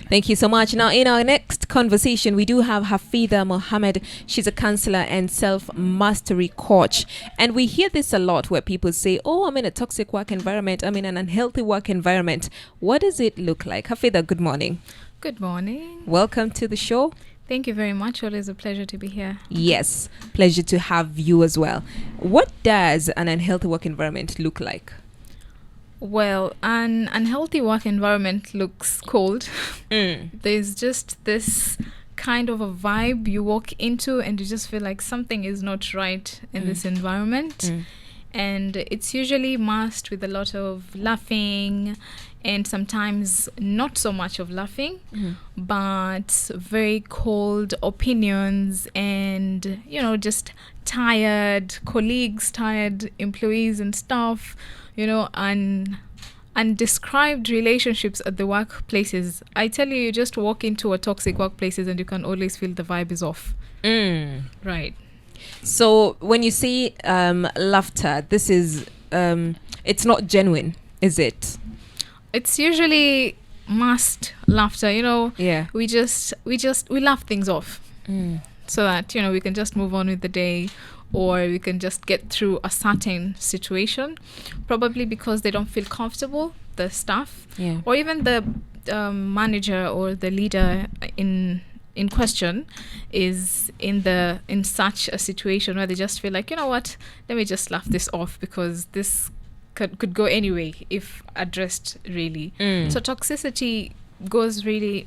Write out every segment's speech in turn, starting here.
Thank you so much. Now, in our next conversation, we do have Hafidha Ahmed. She's a counselor and self-mastery coach. And we hear this a lot where people say, oh, I'm in a toxic work environment. I'm in an unhealthy work environment. What does it look like? Hafidha, good morning. Good morning. Welcome to the show. Thank you very much. Always a pleasure to be here. Yes, pleasure to have you as well. What does an unhealthy work environment look like? Well, an unhealthy work environment looks cold. There's just this kind of a vibe you walk into and you just feel like something is not right in this environment. And it's usually masked with a lot of laughing and sometimes not so much of laughing, but very cold opinions and, just tired colleagues, tired employees and staff, and undescribed relationships at the workplaces. I tell you, you just walk into a toxic workplaces and you can always feel the vibe is off. Right. So when you say laughter, this is it's not genuine, is it? It's usually masked laughter. Yeah. We laugh things off so that we can just move on with the day, or we can just get through a certain situation, probably because they don't feel comfortable, the staff, or even the manager or the leader in question is in such a situation where they just feel like, you know what, let me just laugh this off because this could go anyway if addressed really. So toxicity goes really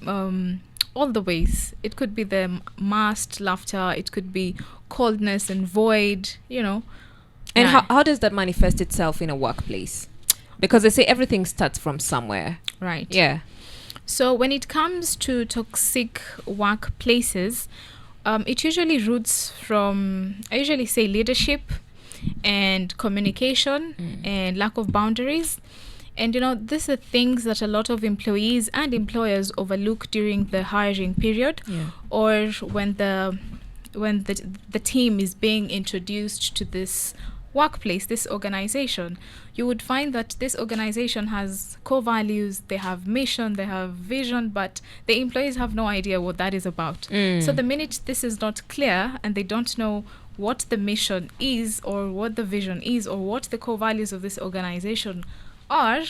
all the ways. It could be the masked laughter, it could be coldness and void, And how does that manifest itself in a workplace? Because they say everything starts from somewhere. Right. Yeah. So when it comes to toxic workplaces, it usually roots from, I usually say, leadership and communication and lack of boundaries. And, these are things that a lot of employees and employers overlook during the hiring period, or when the team is being introduced to this workplace, this organization. You would find that this organization has core values, they have mission, they have vision, but the employees have no idea what that is about. So the minute this is not clear and they don't know what the mission is or what the vision is or what the core values of this organization are,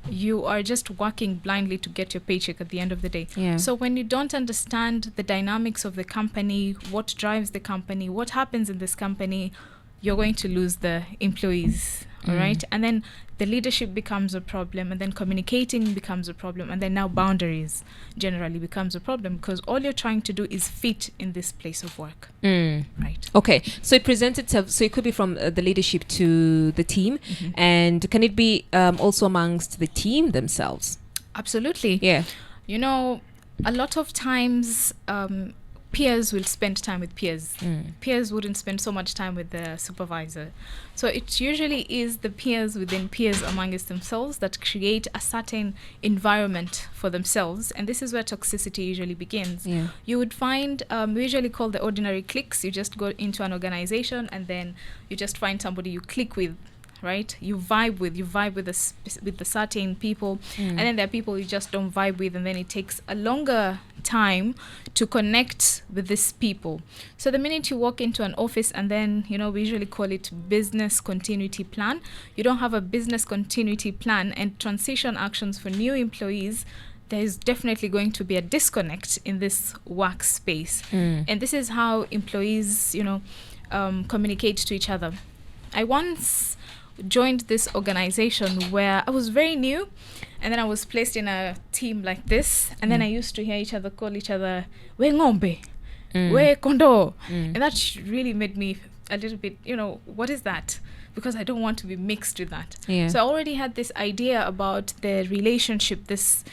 you are just working blindly to get your paycheck at the end of the day. So when you don't understand the dynamics of the company, what drives the company, what happens in this company, you're going to lose the employees, all right? And then the leadership becomes a problem, and then communicating becomes a problem, and then now boundaries generally becomes a problem because all you're trying to do is fit in this place of work. Right. Okay. So it presents itself, so it could be from the leadership to the team, and can it be also amongst the team themselves? Absolutely. Yeah. A lot of times peers will spend time with peers. Peers wouldn't spend so much time with the supervisor. So it usually is the peers within peers amongst themselves that create a certain environment for themselves. And this is where toxicity usually begins. You would find, we usually call the ordinary cliques. You just go into an organization and then you just find somebody you click with. Right, you vibe with the certain people, and then there are people you just don't vibe with, and then it takes a longer time to connect with these people. So the minute you walk into an office, and then we usually call it business continuity plan. You don't have a business continuity plan and transition actions for new employees. There is definitely going to be a disconnect in this workspace, and this is how employees, communicate to each other. I once joined this organization where I was very new, and then I was placed in a team like this, and then I used to hear call each other we ngombe, we kondo, and that really made me a little bit, what is that? Because I don't want to be mixed with that. So I already had this idea about the relationship this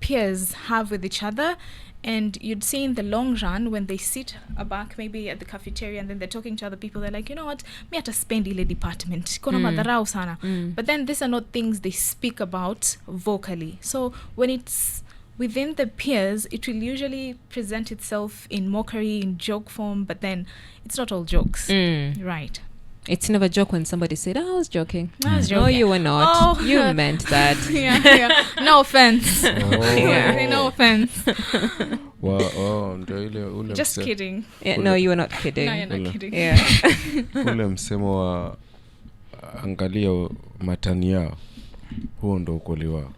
peers have with each other. And you'd see in the long run when they sit back maybe at the cafeteria and then they're talking to other people, they're like, you know what, me hata spend ile department, kona madharau sana. But then these are not things they speak about vocally. So when it's within the peers, it will usually present itself in mockery, in joke form, but then it's not all jokes. Right. It's never a joke when somebody said, I was joking. I was No, joking. you were not. Oh. You meant that. yeah. No offense. Yeah. No offense. Ndio ile ule Just kidding. Yeah, no, you were not kidding. No, you're not kidding. Yeah. ule msemo wa angalia matani yao, huo ndo ukweli wao.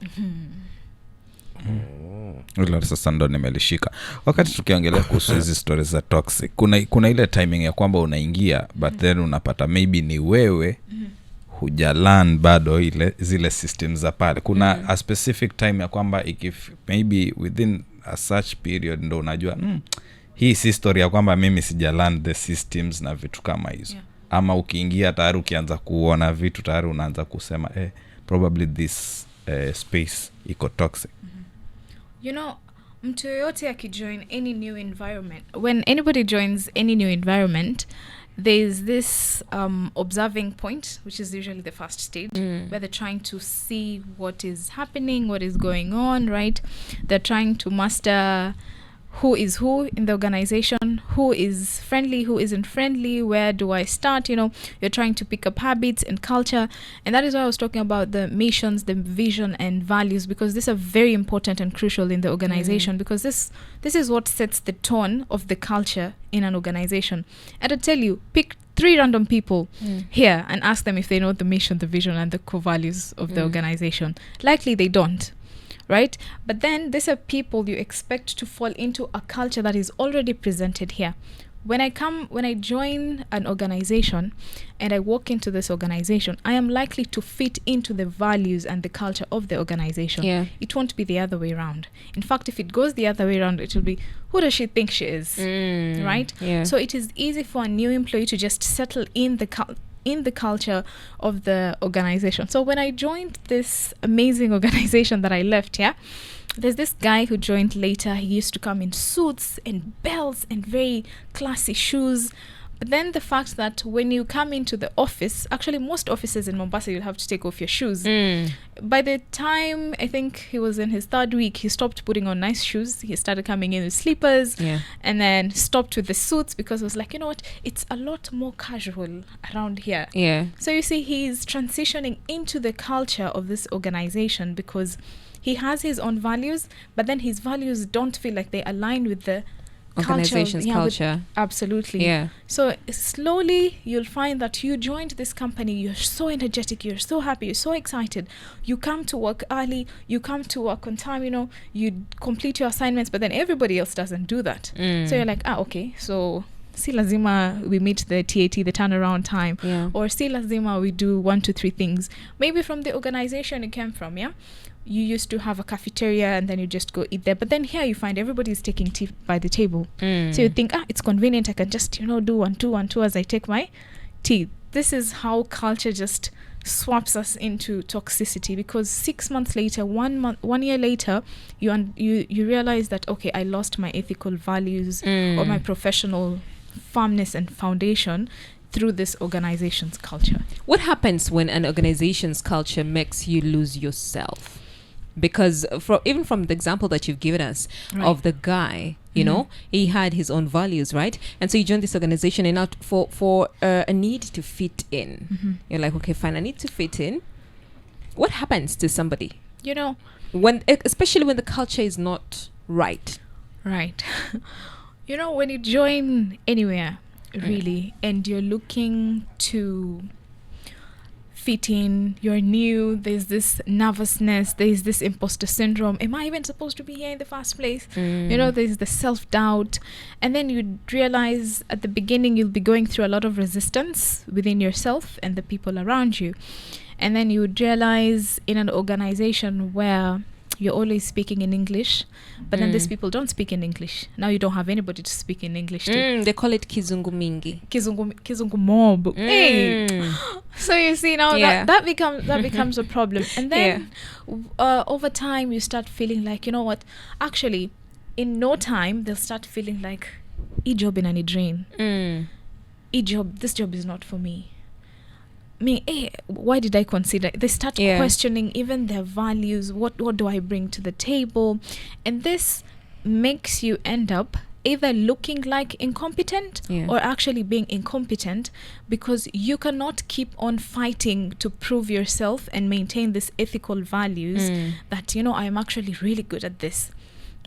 Ila sasa ndo nimelishika. Wakati tukiongelea kuhusu hizi stories za toxic, kuna ile timing ya kwamba unaingia but then unapata maybe ni wewe hujalan bado ile zile systems za pale. Kuna a specific time ya kwamba maybe within a such period ndo unajua hii si story ya kwamba mimi sijalan the systems na vitu kama hizo. Ama ukiingia tayari ukianza kuona vitu tayari unaanza kusema probably this space iko toxic. You know, mtu yoyote akijoin any new environment, when anybody joins any new environment, there's this observing point, which is usually the first stage, where they're trying to see what is happening, what is going on, right? They're trying to master who is who in the organization, who is friendly, who isn't friendly, where do I start? You know, you're trying to pick up habits and culture. And that is why I was talking about the missions, the vision and values, because these are very important and crucial in the organization, because this is what sets the tone of the culture in an organization. And I tell you, pick 3 random people here and ask them if they know the mission, the vision and the core values of the organization. Likely they don't. Right? But then these are people you expect to fall into a culture that is already presented here. When I join an organization and I walk into this organization, I am likely to fit into the values and the culture of the organization. Yeah. It won't be the other way around. In fact, if it goes the other way around, it will be, who does she think she is? Right? Yeah. So it is easy for a new employee to just settle in the culture of the organization. So when I joined this amazing organization that I left, there's this guy who joined later. He used to come in suits and belts and very classy shoes. But then the fact that when you come into the office, actually most offices in Mombasa, you'll have to take off your shoes. By the time, I think he was in his 3rd week, he stopped putting on nice shoes. He started coming in with slippers and then stopped with the suits, because it was like, you know what, it's a lot more casual around here. Yeah. So you see, he's transitioning into the culture of this organization because he has his own values, but then his values don't feel like they align with the organization's culture. Absolutely. Yeah. So slowly you'll find that you joined this company, you're so energetic, you're so happy, you're so excited. You come to work early, you come to work on time, you know, you complete your assignments, but then everybody else doesn't do that. So you're like, okay, so si lazima we meet the TAT, the turnaround time, or si lazima we do 1, 2, 3 things. Maybe from the organization you came from, you used to have a cafeteria and then you just go eat there. But then here you find everybody's taking tea by the table. So you think, it's convenient. I can just, do 1, 2, 1, 2 as I take my tea. This is how culture just swaps us into toxicity, because 6 months later, 1 year later, you realize that, okay, I lost my ethical values or my professional firmness and foundation through this organization's culture. What happens when an organization's culture makes you lose yourself? Because even from the example that you've given us of the guy, you know, he had his own values, right? And so you joined this organization and not for a need to fit in. You're like, okay, fine, I need to fit in. What happens to somebody? You know, especially when the culture is not right. Right. You know, when you join anywhere, really, and you're looking to fit in, you're new, there's this nervousness, there's this imposter syndrome. Am I even supposed to be here in the first place? You know, there's the self-doubt. And then you realize at the beginning you'll be going through a lot of resistance within yourself and the people around you. And then you would realize in an organization where you're always speaking in English, but then these people don't speak in English. Now you don't have anybody to speak in English to. They call it kizungu mingi. Kizungu mob. Hey. So you see now that becomes a problem. And then over time you start feeling like, you know what? Actually, in no time they'll start feeling like, "E job in any drain. This job is not for me. Why did I consider?" They start questioning even their values. What do I bring to the table? And this makes you end up either looking like incompetent or actually being incompetent, because you cannot keep on fighting to prove yourself and maintain this ethical values that, you know, I am actually really good at this,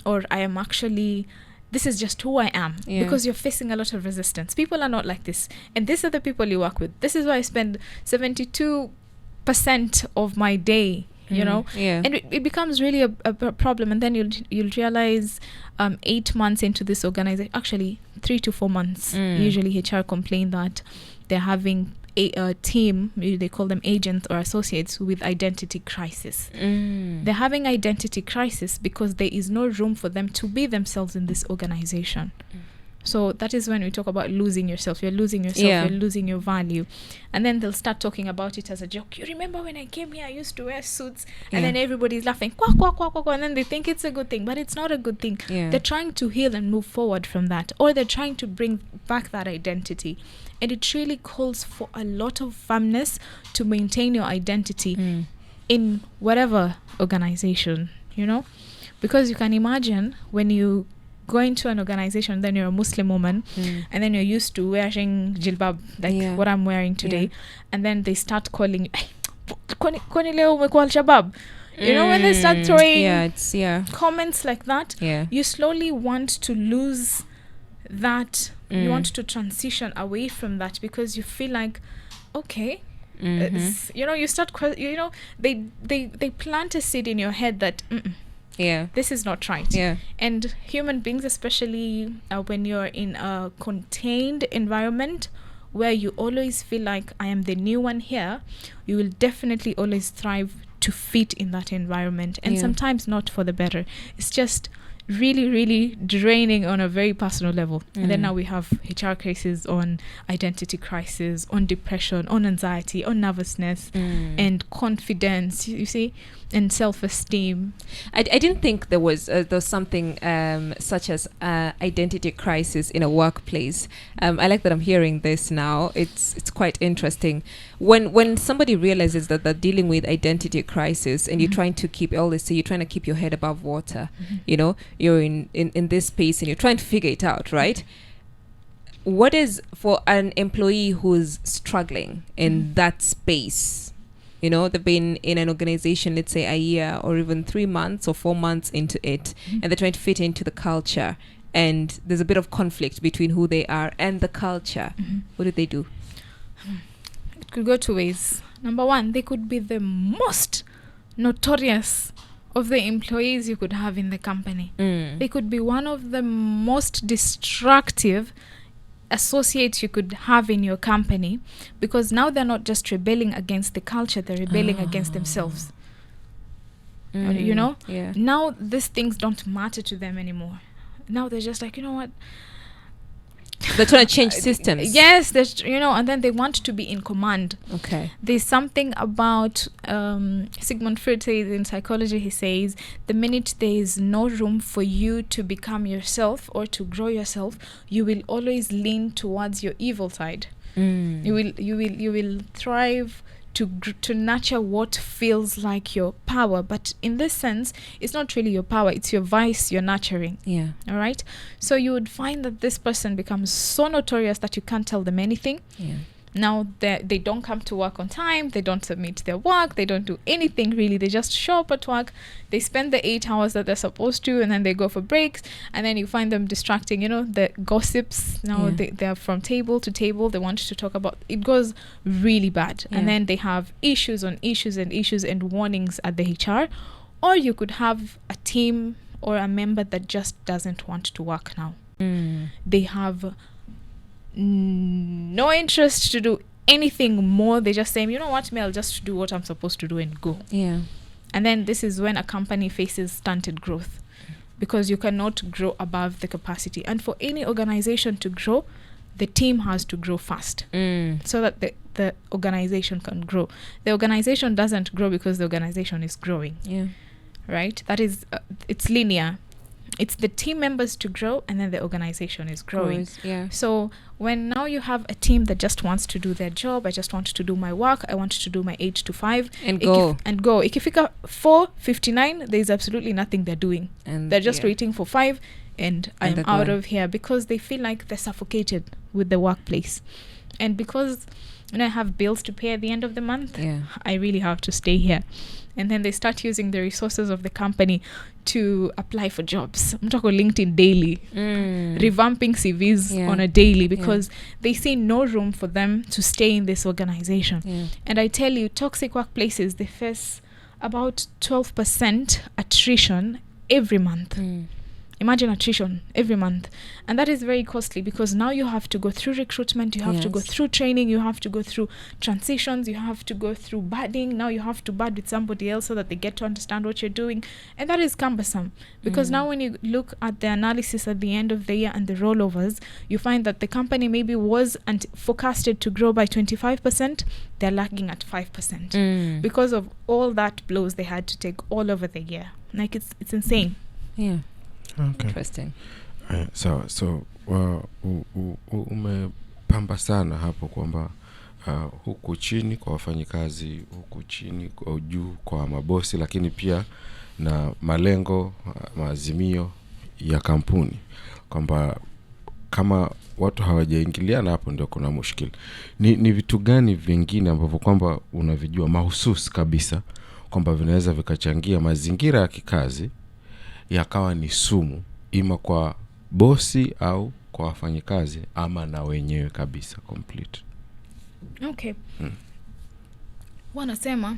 or I am actually, this is just who I am, because you're facing a lot of resistance. People are not like this, and these are the people you work with. This is why I spend 72% of my day, you know, and it becomes really a problem. And then you'll realize 8 months into this organization, actually 3 to 4 months, usually HR complain that they're having a team, they call them agents or associates, with identity crisis. They're having identity crisis because there is no room for them to be themselves in this organization. So that is when we talk about losing yourself. You're losing yourself, you're losing your value. And then they'll start talking about it as a joke. You remember when I came here, I used to wear suits, and then everybody's laughing, quack, quack, quack, quack, and then they think it's a good thing, but it's not a good thing. They're trying to heal and move forward from that, or they're trying to bring back that identity. And it really calls for a lot of firmness to maintain your identity in whatever organization, you know? Because you can imagine when you go into an organization, then you're a Muslim woman, and then you're used to wearing jilbab, like what I'm wearing today, and then they start calling you, kwani leo umekuwa al-Shabab? You know, when they start throwing comments like that, you slowly want to lose that. You want to transition away from that, because you feel like, okay, you know, you start, you know, they plant a seed in your head that this is not right. And human beings, especially when you're in a contained environment where you always feel like I am the new one here, you will definitely always thrive to fit in that environment. And sometimes not for the better. It's just really, really draining on a very personal level. And then now we have HR cases on identity crisis, on depression, on anxiety, on nervousness, and confidence, you see, and self-esteem. I didn't think there was something such as identity crisis in a workplace. I like that I'm hearing this now. It's quite interesting. When somebody realizes that they're dealing with identity crisis, and you're trying to keep, always say, you're trying to keep your head above water, you know, you're in this space and you're trying to figure it out, right? What is, for an employee who's struggling in that space? You know, they've been in an organization, let's say a year or even 3 months or 4 months into it, and they're trying to fit into the culture, and there's a bit of conflict between who they are and the culture. What do they do? It could go 2 ways. Number one, they could be the most notorious of the employees you could have in the company. They could be one of the most destructive associates you could have in your company, because now they're not just rebelling against the culture, they're rebelling against themselves. You know? Now these things don't matter to them anymore. Now they're just like, you know what? They're trying to change systems. Yes, there's, you know, and then they want to be in command. Okay. There's something about Sigmund Freud says in psychology, he says, the minute there is no room for you to become yourself or to grow yourself, you will always lean towards your evil side. You will thrive to nurture what feels like your power, but in this sense it's not really your power, it's your vice you're nurturing. All right, so you would find that this person becomes so notorious that you can't tell them anything. Now they don't come to work on time, they don't submit their work, they don't do anything really, they just show up at work, they spend the 8 hours that they're supposed to, and then they go for breaks, and then you find them distracting, you know, the gossips. Now they're from table to table, they want to talk about, it goes really bad. And then they have issues on issues and issues and warnings at the HR. Or you could have a team or a member that just doesn't want to work now. They have no interest to do anything more. They just say, you know what, I'll just do what I'm supposed to do and go. And then this is when a company faces stunted growth, because you cannot grow above the capacity. And for any organization to grow, the team has to grow fast, so that the organization can grow. The organization doesn't grow because the organization is growing. Right? That is, it's linear. it's the team members to grow, and then the organization is growing. Yeah. So when now you have a team that just wants to do their job, I just want to do my work, I want to do my 8 to 5 And go. Ikifika 4:59, there's absolutely nothing they're doing. And They're just yeah. waiting for 5, and I'm they're out gone. of here, because they feel like they're suffocated with the workplace. And because I have bills to pay at the end of the month, Yeah. I really have to stay here. And then they start using the resources of the company to apply for jobs. I'm talking LinkedIn daily, revamping CVs Yeah. on a daily, because they see no room for them to stay in this organization. Yeah. And I tell you, toxic workplaces, they face about 12% attrition every month. Imagine attrition every month. And that is very costly, because now you have to go through recruitment, you have to go Yes. through training, you have to go through transitions, you have to go through budding. Now you have to bud with somebody else so that they get to understand what you're doing. And that is cumbersome, because now when you look at the analysis at the end of the year and the rollovers, you find that the company maybe was forecasted to grow by 25%, they're lagging at 5%. Because of all that blows they had to take all over the year. Like it's insane. Yeah. Okay. Interesting. So umepamba sana hapo kwamba huku chini kwa wafanyikazi, huku chini kwa juu kwa mabosi, lakini pia na malengo, maazimio ya kampuni, kwamba kama watu hawajaingiliana hapo ndio kuna mushkili. Ni vitu gani vingine ambavyo kwamba unavijua mahususi kabisa kwamba vinaweza vikachangia mazingira ya kikazi yakawa ni sumu, ima kwa bosi au kwa wafanyikazi, ama na wenyewe kabisa complete? Okay. Wanasema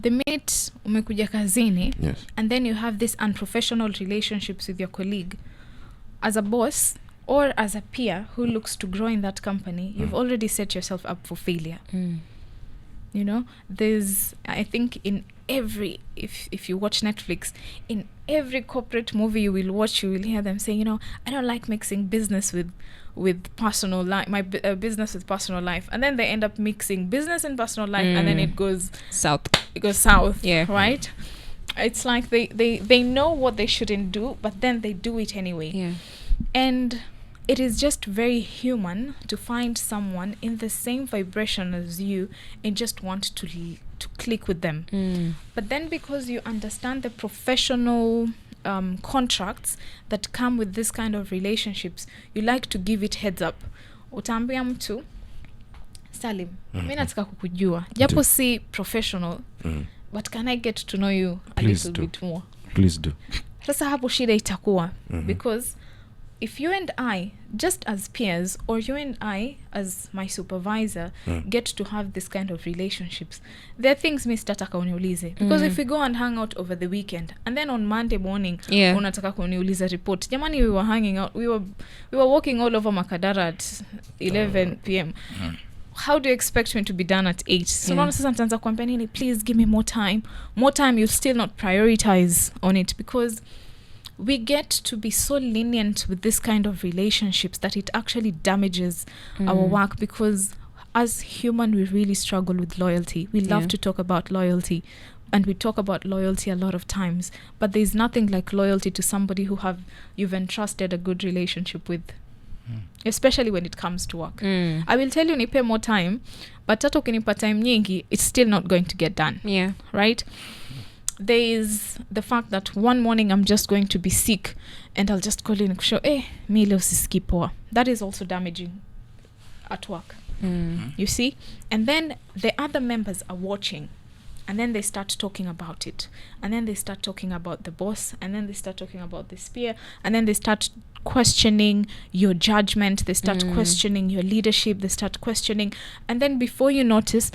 the minute umekuja kazini, Yes. and then you have this unprofessional relationships with your colleague, as a boss or as a peer who looks to grow in that company, you've already set yourself up for failure. You know, there's, I think in every, if you watch Netflix, in every corporate movie you will watch, you will hear them say, I don't like mixing business with personal life, my business with personal life. And then they end up mixing business and personal life, and then it goes south. Yeah. Right? It's like they know what they shouldn't do, but then they do it anyway. Yeah. And it is just very human to find someone in the same vibration as you and just want to click with them. But then because you understand the professional contracts that come with this kind of relationships, you like to give it heads up. Utaambia mtu, Salim, mimi nataka kukujua. Japo si professional, but can I get to know you a little bit more? Please do. Sasa hapo shida itakuwa, because if you and I, just as peers, or you and I, as my supervisor, get to have this kind of relationships, there are things mi sitataka uniulize. Because if we go and hang out over the weekend, and then on Monday morning, unataka kuniuliza report. Jamani, we were hanging out, we were walking all over Makadara at 11 p.m. How do you expect me to be done at 8? So now sasa nitaanza kuambia nini, please give me more time. More time, you'll still not prioritize on it, because we get to be so lenient with this kind of relationships that it actually damages our work, because as human we really struggle with loyalty. We love to talk about loyalty, and we talk about loyalty a lot of times, but there's nothing like loyalty to somebody who you've entrusted a good relationship with, especially when it comes to work. I will tell you, nipe more time, but hata ukinipa time nyingi, it's still not going to get done. Right? There is the fact that one morning I'm just going to be sick and I'll just call in and show, mi leo sisikii poa. That is also damaging at work. You see? And then the other members are watching, and then they start talking about it, and then they start talking about the boss, and then they start talking about the peer, and then they start questioning your judgment, they start questioning your leadership, they start questioning, and then before you notice,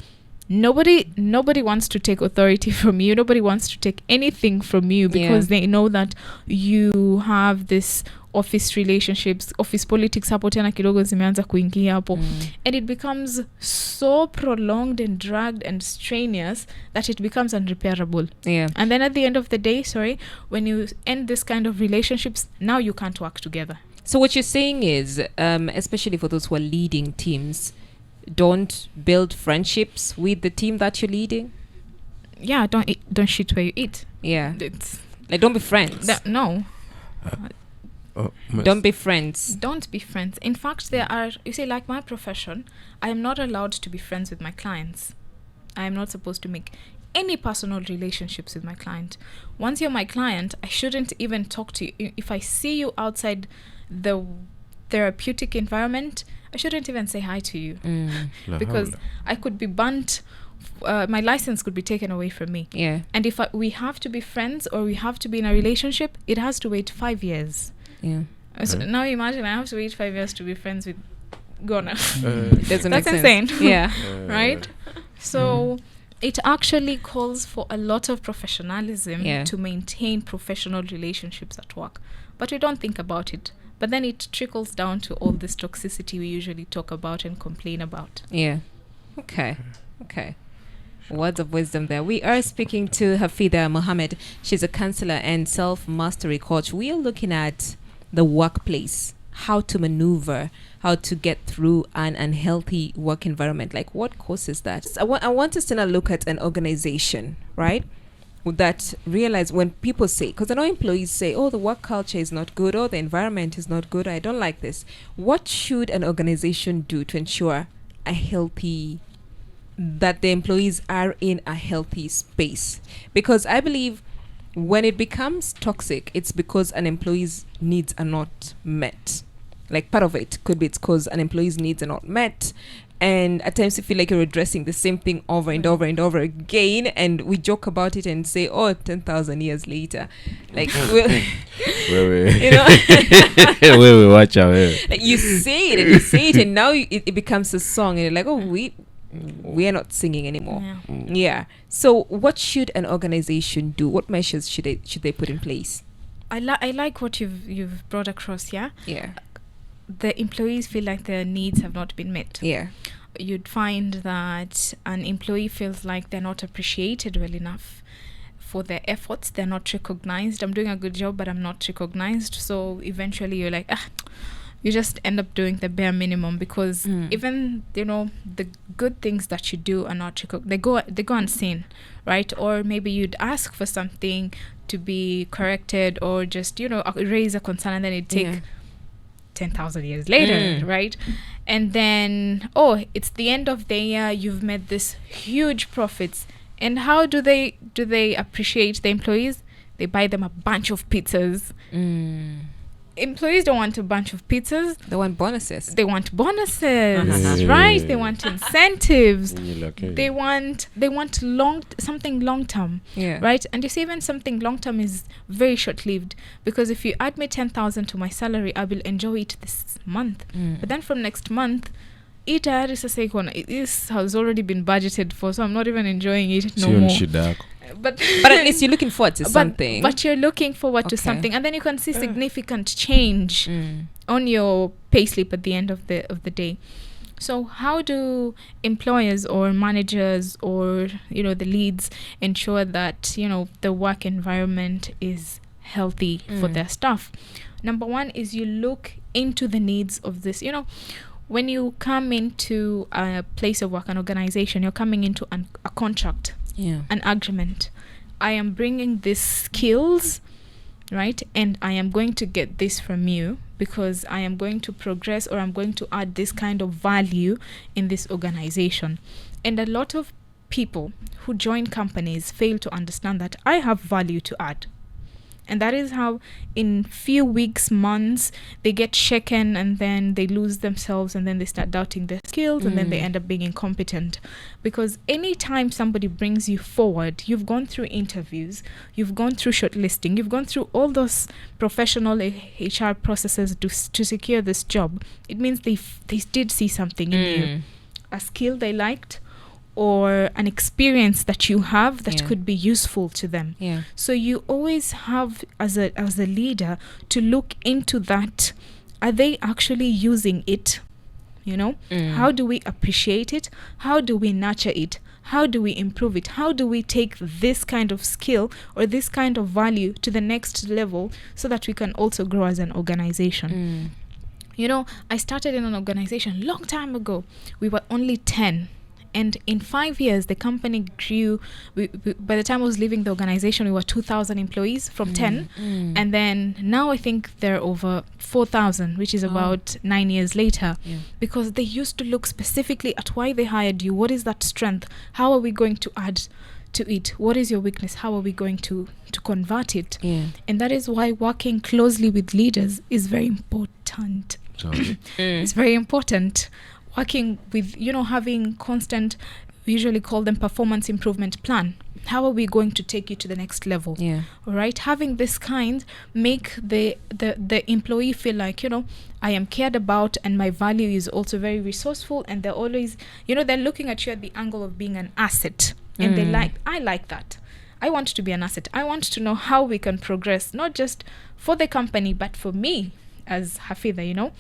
nobody wants to take authority from you, nobody wants to take anything from you, because they know that you have this office relationships, office politics hapo tena kidogo zimeanza kuingia hapo, and it becomes so prolonged and dragged and strenuous that it becomes unrepairable. And then at the end of the day, when you end this kind of relationships, now you can't work together. So what you're saying is, especially for those who are leading teams, don't build friendships with the team that you're leading. Don't shit where you eat. It's like, don't be friends. No. Don't be friends. Don't be friends. In fact, there are, you see, like my profession, I am not allowed to be friends with my clients. I am not supposed to make any personal relationships with my client. Once you're my client, I shouldn't even talk to you. If I see you outside the therapeutic environment, I shouldn't even say hi to you. Because I could be banned. My license could be taken away from me. Yeah. And if we have to be friends or we have to be in a relationship, it has to wait 5 years. Yeah. So now imagine I have to wait 5 years to be friends with Gona. Doesn't That's make sense. insane. Yeah. Right? So it actually calls for a lot of professionalism to maintain professional relationships at work. But we don't think about it. But then it trickles down to all this toxicity we usually talk about and complain about. Yeah. Okay. Words of wisdom there. We are speaking to Hafidha Ahmed. She's a counselor and self-mastery coach. We are looking at the workplace, how to maneuver, how to get through an unhealthy work environment. Like, what causes that? I want us to now look at an organization, right? That realize when people say, because I know employees say, oh, the work culture is not good, or the environment is not good, I don't like this. What should an organization do to ensure that the employees are in a healthy space? Because I believe when it becomes toxic, it's because an employee's needs are not met. Like, part of it could be it's because an employee's needs are not met. And at times you feel like you're addressing the same thing over and over and over again. And we joke about it and say, oh, 10,000 years later. Like, you know, we watch out. Like, you say it and now it becomes a song. And you're like, oh, we are not singing anymore. Yeah. So what should an organization do? What measures should they put in place? I like what you've brought across. Yeah. The employees feel like their needs have not been met. Yeah. You'd find that an employee feels like they're not appreciated well enough for their efforts. They're not recognized. I'm doing a good job, but I'm not recognized. So eventually you're like, you just end up doing the bare minimum, because even, the good things that you do are not they go unseen, right? Or maybe you'd ask for something to be corrected, or just, raise a concern, and then it'd take 10,000 years later, right? And then, it's the end of the year, you've made this huge profits. And how do they appreciate the employees? They buy them a bunch of pizzas. Employees don't want a bunch of pizzas. They want bonuses. Right? They want incentives. They want something long term. Right? And you see, even something long term is very short lived, because if you add me 10,000 to my salary, I will enjoy it this month. But then from next month, this has already been budgeted for, so I'm not even enjoying it no more. But at least you're looking forward to something. But you're looking forward to something, and then you can see significant change on your payslip at the end of the day. So how do employers or managers or the leads ensure that the work environment is healthy for their staff? Number one is you look into the needs of this. When you come into a place of work, an organization, you're coming into a contract. An agreement. I am bringing these skills, right? And I am going to get this from you because I am going to progress, or I'm going to add this kind of value in this organization. And a lot of people who join companies fail to understand that I have value to add. And that is how in few weeks, months, they get shaken, and then they lose themselves, and then they start doubting their skills, and then they end up being incompetent. Because anytime somebody brings you forward, you've gone through interviews, you've gone through shortlisting, you've gone through all those professional HR processes to secure this job. It means they did see something in you, a skill they liked, or an experience that you have that could be useful to them. So you always have, as a leader, to look into that. Are they actually using it? How do we appreciate it? How do we nurture it? How do we improve it? How do we take this kind of skill or this kind of value to the next level so that we can also grow as an organization? I started in an organization long time ago. We were only 10. And in 5 years, the company grew. By the time I was leaving the organization, we were 2,000 employees from 10. And then now I think they're over 4,000, which is about 9 years later. Yeah. Because they used to look specifically at why they hired you. What is that strength? How are we going to add to it? What is your weakness? How are we going to convert it? Yeah. And that is why working closely with leaders is very important. So, It's very important. Working with, having constant, we usually call them performance improvement plan. How are we going to take you to the next level? Yeah. All right. Having this kind make the employee feel like, I am cared about, and my value is also very resourceful, and they're always, they're looking at you at the angle of being an asset. And I like that. I want to be an asset. I want to know how we can progress, not just for the company, but for me as Hafidha,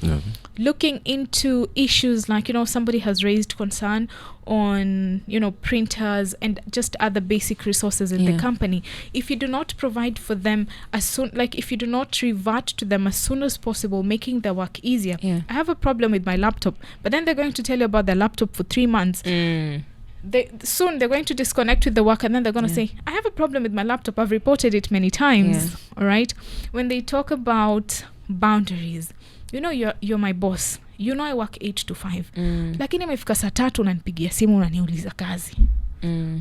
looking into issues like, somebody has raised concern on, printers and just other basic resources in the company. If you do not provide for them if you do not revert to them as soon as possible, making their work easier. Yeah. I have a problem with my laptop, but then they're going to tell you about their laptop for 3 months. Soon they're going to disconnect with the work, and then they're going to say, I have a problem with my laptop. I've reported it many times. Yeah. All right. When they talk about boundaries, you're my boss. I work 8 to 5. Lakini imefika saa 3 unanipigia simu unaniuliza kazi.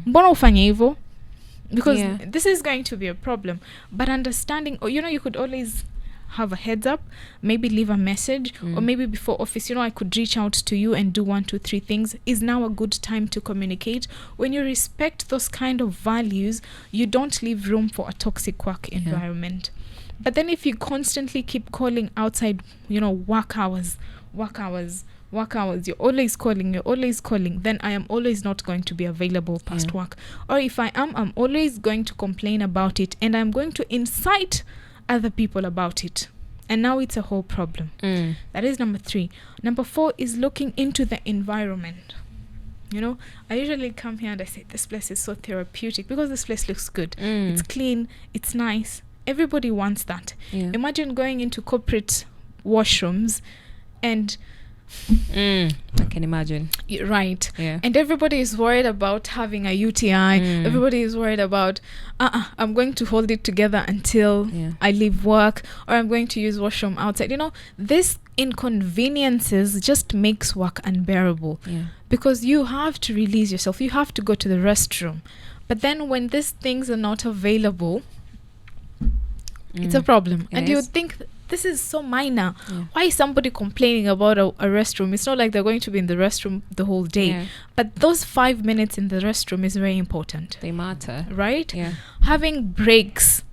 Mbona ufanye hivyo? Because this is going to be a problem. But understanding, you could always have a heads up, maybe leave a message, or maybe before office, I could reach out to you and do 1, 2, 3 things. Is now a good time to communicate? When you respect those kind of values, you don't leave room for a toxic work environment. But then if you constantly keep calling outside, work hours, you're always calling, then I am always not going to be available past work. Or if I am, I'm always going to complain about it, and I'm going to incite other people about it. And now it's a whole problem. That is number 3. Number 4 is looking into the environment. I usually come here and I say, this place is so therapeutic because this place looks good. It's clean, it's nice. Everybody wants that. Imagine going into corporate washrooms and I can imagine. Right. Yeah. And everybody is worried about having a UTI. Everybody is worried about I'm going to hold it together until I leave work, or I'm going to use washroom outside. This inconveniences just makes work unbearable. Because you have to release yourself. You have to go to the restroom. But then when these things are not available, it's a problem. And you would think this is so minor. Why is somebody complaining about a restroom? It's not like they're going to be in the restroom the whole day. But those 5 minutes in the restroom is very important. They matter. Right? Having breaks,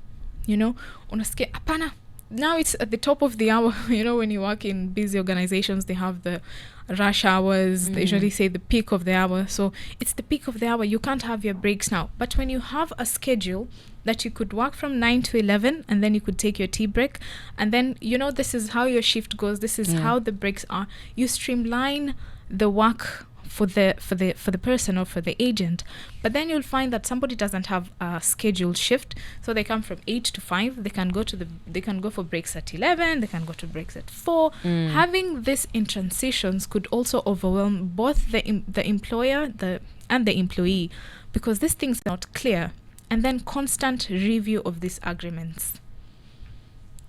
unasikia apana. Now it's at the top of the hour. When you work in busy organizations, they have the rush hours. They usually say the peak of the hour. So it's the peak of the hour. You can't have your breaks now. But when you have a schedule that you could work from 9 to 11, and then you could take your tea break, and then this is how your shift goes, this is how the breaks are, you streamline the work for the person or for the agent. But then you'll find that somebody doesn't have a scheduled shift, so they come from 8 to 5. They can go for breaks at 11. They can go to breaks at 4. Having this in transitions could also overwhelm both the employer and the employee, because this thing's not clear. And then constant review of these agreements.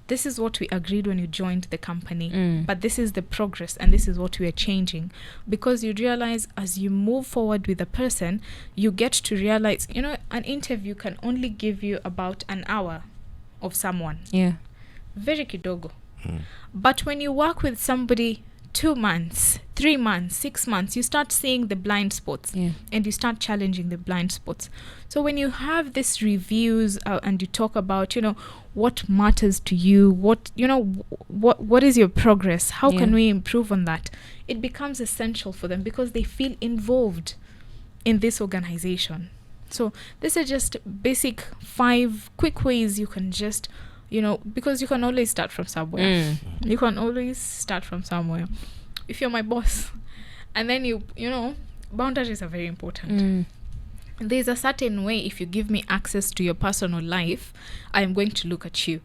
This is what we agreed when you joined the company, but this is the progress, and this is what we are changing. Because you realize as you move forward with a person, you get to realize, an interview can only give you about an hour of someone. Very kidogo. But when you work with somebody 2 months, 3 months, 6 months, you start seeing the blind spots, and you start challenging the blind spots. So when you have these reviews and you talk about, what matters to you, what is your progress, how can we improve on that, it becomes essential for them because they feel involved in this organization. So these are just basic 5 quick ways you can just because you can always start from somewhere. You can always start from somewhere. If you're my boss, and then boundaries are very important. There's a certain way, if you give me access to your personal life, I am going to look at you.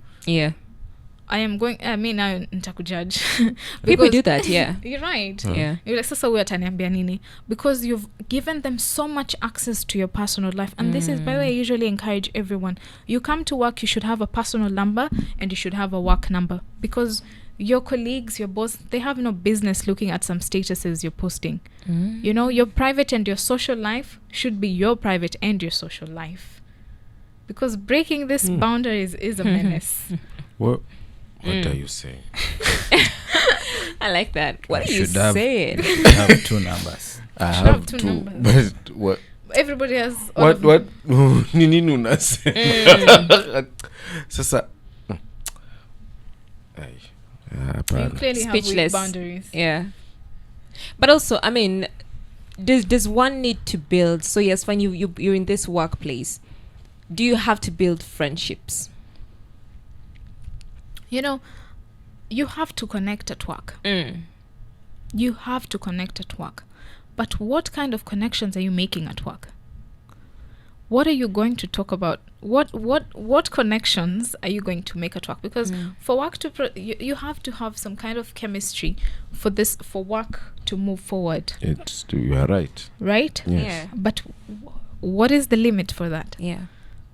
I am going, I mean, I nitakujudge. People do that, yeah. You're right. Yeah. You're like, sasa huyu ataniambia nini? Because you've given them so much access to your personal life. And this is, by the way, I usually encourage everyone. You come to work, you should have a personal number and you should have a work number. Because your colleagues, your boss, they have no business looking at some statuses you're posting. You know, your private and your social life should be your private and your social life. Because breaking this boundaries is a menace. What are you saying? I like that. What I are you should have- saying? I have 2 numbers. I Should have have two two. numbers. But what? Everybody has all of What? Ni nini unasema? Sasa. Ay. You Hapana. clearly have weak Speechless. boundaries. Yeah. But also, I mean, does one need to build? So yes, when you're in this workplace, do you have to build friendships? You know, you have to connect at work. You have to connect at work. But what kind of connections are you making at work? What are you going to talk about? What connections are you going to make at work? Because for work to you have to have some kind of chemistry for work to move forward, You are right. right? Yes. Yeah. But what is the limit for that? Yeah.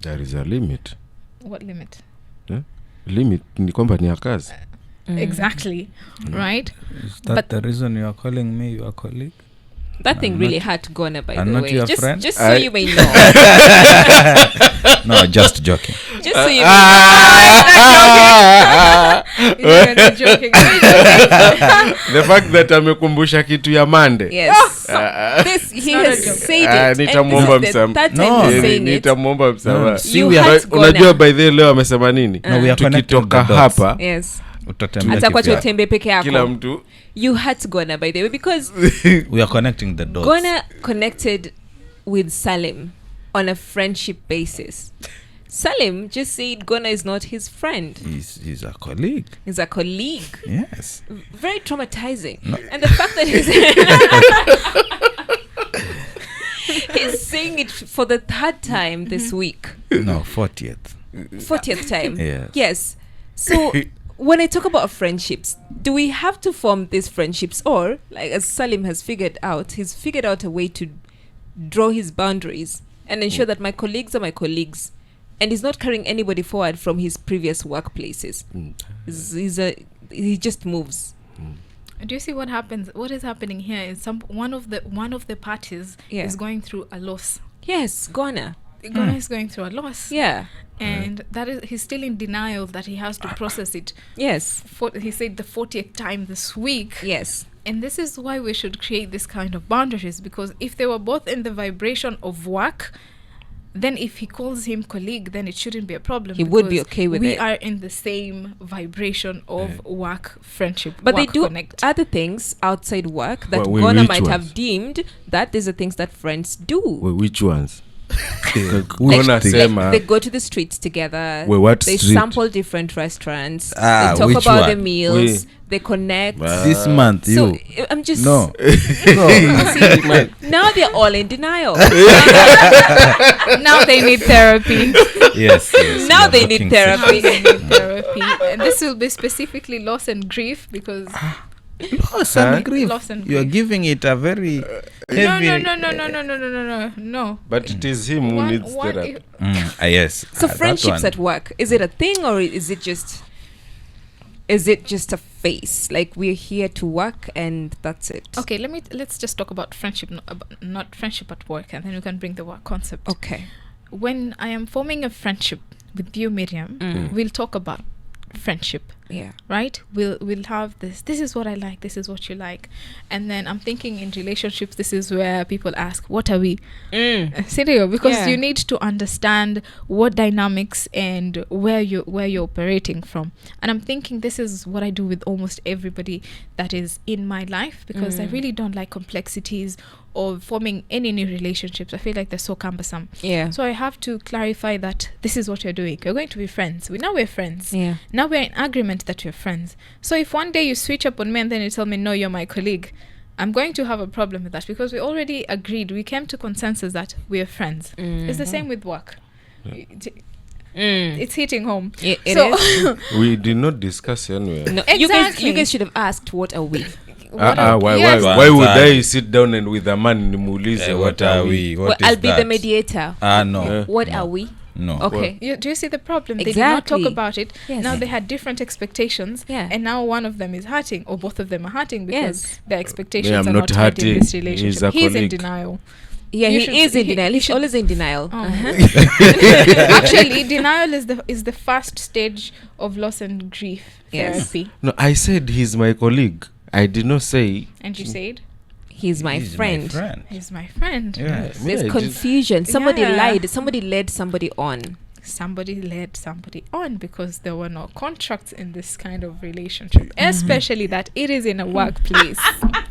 There is a limit. What limit? Limit ni kwamba ni ya kazi. Exactly. Right? Is that But- the reason you are calling me your colleague? That thing I'm really not- had to go on, by I'm the not way. your Just, friend. just so you may know. No, just joking. Just so you may You're not joking. The fact that amekumbusha kitu ya Monday. Yes. This he not a has joke. said it. And Nitamwomba this is the msamaha. third time No. he's saying it. Nitamwomba msamaha. No, see, You we are- had to go Unajua now. by the leo amesema nini? No, we are connecting Tukitoka the dots. hapa Yes. Utatembea Atakuwa kivyako. chotembe peke kila yako. mtu You had to go now, by the way, because We are connecting the dots. Gona connected with Salim on a friendship basis. Salim just said Gona is not his friend. He's a colleague. He's a colleague. Yes. Very traumatizing. No. And the fact that he's saying it for the 3rd time this week. No, 40th. 40th time. Yes. Yes. So when I talk about friendships, do we have to form these friendships, or like as Salim has figured out, he's figured out a way to draw his boundaries and ensure that my colleagues are my colleagues, and he's not carrying anybody forward from his previous workplaces. He just moves. Do you see what happens? What is happening here is one of the parties Yeah. is going through a loss. Yes, Gona. Gona is going through a loss. Yeah. And that is, he's still in denial that he has to process it. Yes. He said the 40th time this week. Yes. And this is why we should create this kind of boundaries, because if they were both in the vibration of work, then if he calls him colleague, then it shouldn't be a problem. He would be because okay with we it. are in the same vibration of work, friendship, But work they do connect. other things outside work that Wait, Gona which might have ones? deemed that these are things that friends do. Wait, which ones? Like, Unasema they go to the streets together. Wait, what They street? sample different restaurants. Ah, they talk which about the one? meals. Wait. They connect. This month, So you. I'm just No. No. now they're all in denial. Now they need therapy. Yes, yes. Now you are they need talking therapy. They need therapy. And this will be specifically loss and grief, because Loss and grief. Loss and You are grief. giving it a very heavy. no. but it is him who needs therapy. Yes. So that friendships one. at work, is it a thing, or is it just a phase? Like, we're here to work and that's it. Okay, let's just talk about friendship, not friendship at work, and then we can bring the work concept. Okay. When I am forming a friendship with you, Miriam, we'll talk about friendship, Yeah. right? We'll have this is what I like, this is what you like, and then I'm thinking in relationships, this is where people ask, what are we? Seriously, because Yeah. you need to understand what dynamics and where you're operating from. And I'm thinking this is what I do with almost everybody that is in my life, because I really don't like complexities of forming any new relationships. I feel like they're so cumbersome. Yeah. So I have to clarify that this is what you're doing. You're going to be friends. We're friends. Yeah. Now we're in agreement that we're friends. So if one day you switch up on me and then you tell me, no, you're my colleague, I'm going to have a problem with that, because we already agreed. We came to consensus that we are friends. It's the same with work. It's hitting home. It So- is. We did not discuss anyway. No, Exactly. you guys should have asked, what are we? Yes. Why would I sit down and with a man nimuulize what are we? Well, What is I'll be the that? mediator. No. What No. are we? No. Okay. Do you see the problem? They did not talk Exactly. about it. Yes. Now they had different expectations, Yeah. and now one of them is hurting, or both of them are hurting because Yes. their expectations I'm are not not met in hurting. this He's relationship. a He's in colleague. denial. Yeah, You he should- is in he- denial. he He's should- always in denial. Oh. Uh-huh. Actually, denial is the first stage of loss and grief Yes. therapy. No, I said he's my colleague. I did not say. And you said, He's my He's friend. he's my friend. Yes. There's Yeah, confusion. Somebody Yeah. lied. Somebody led somebody on. Somebody led somebody on because there were no contracts in this kind of relationship, especially that it is in a workplace.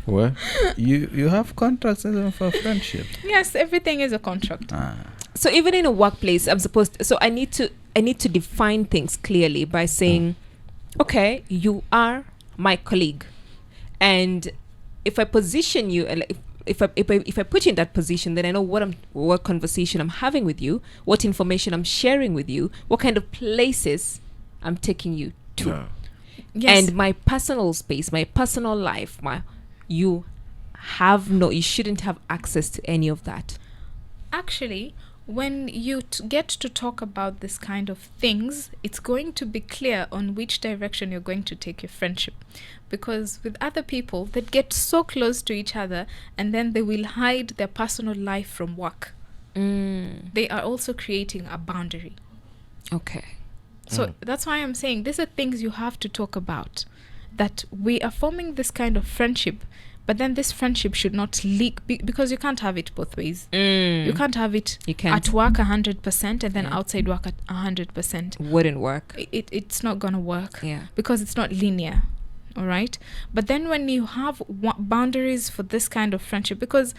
What? You have contracts even for friendship. Yes, everything is a contract. So even in a workplace, I need to define things clearly by saying, okay, you are my colleague, and if I position you, if I put you in that position, then I know what conversation I'm having with you, what information I'm sharing with you, what kind of places I'm taking you to, Yeah. Yes. and my personal space, my personal life. You shouldn't have access to any of that. Actually, when you get to talk about this kind of things, it's going to be clear on which direction you're going to take your friendship. Because with other people, they get so close to each other and then they will hide their personal life from work. They are also creating a boundary. Okay. So that's why I'm saying these are things you have to talk about. That we are forming this kind of friendship, but then this friendship should not leak because you can't have it both ways. You can't have it You can't. at work 100% and then Yeah. outside work at 100%. Wouldn't work. It's not gonna work Yeah. because it's not linear. All right, but then when you have boundaries for this kind of friendship, because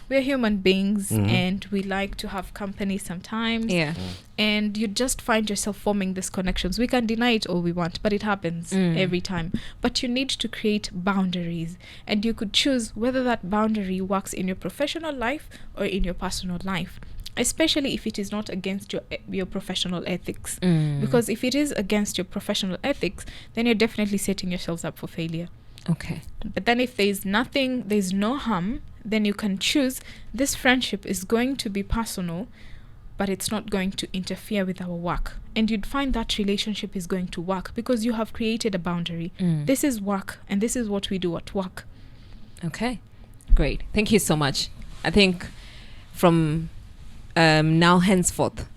we're human beings and we like to have company sometimes, Yeah. and you just find yourself forming these connections. We can deny it all we want, but it happens every time. But you need to create boundaries, and you could choose whether that boundary works in your professional life or in your personal life, especially if it is not against your professional ethics. Because if it is against your professional ethics, then you're definitely setting yourselves up for failure. Okay. But then if there's no harm, then you can choose this friendship is going to be personal, but it's not going to interfere with our work. And you'd find that relationship is going to work because you have created a boundary. This is work and this is what we do at work. Okay. Great. Thank you so much. I think from now henceforth,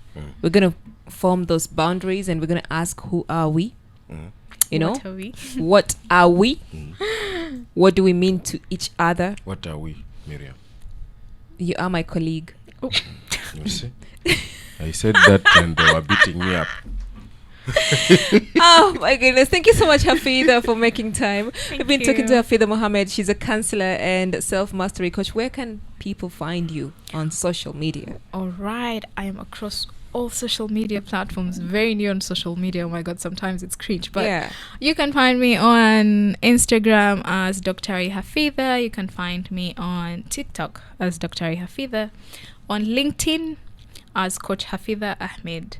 we're going to form those boundaries and we're going to ask, who are we? What are we? What are we? What do we mean to each other? What are we, Miriam? You are my colleague. You see? I said that and they were beating me up. Oh my goodness. Thank you so much, Hafidha, for making time. We've been talking to you. Hafidha Ahmed. She's a counselor and self-mastery coach. Where can people find you on social media? All right. I am across all social media platforms. Very new on social media. Oh my God, sometimes it's cringe. But yeah. you can find me on Instagram as Dr. Hafidha. You can find me on TikTok as Dr. Hafidha. On LinkedIn as Coach Hafidha Ahmed.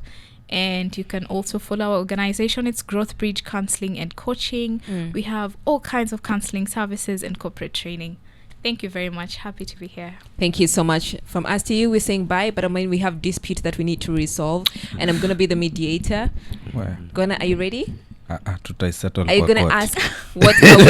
And you can also follow our organization. It's Growth Bridge Counseling and Coaching. We have all kinds of counseling services and corporate training. Thank you very much. Happy to be here. Thank you so much. From us to you, we're saying bye, but I mean, we have dispute that we need to resolve, and I'm going to be the mediator. Where? Are you ready? Tutaisettle Are you kwa going to court. ask what are we?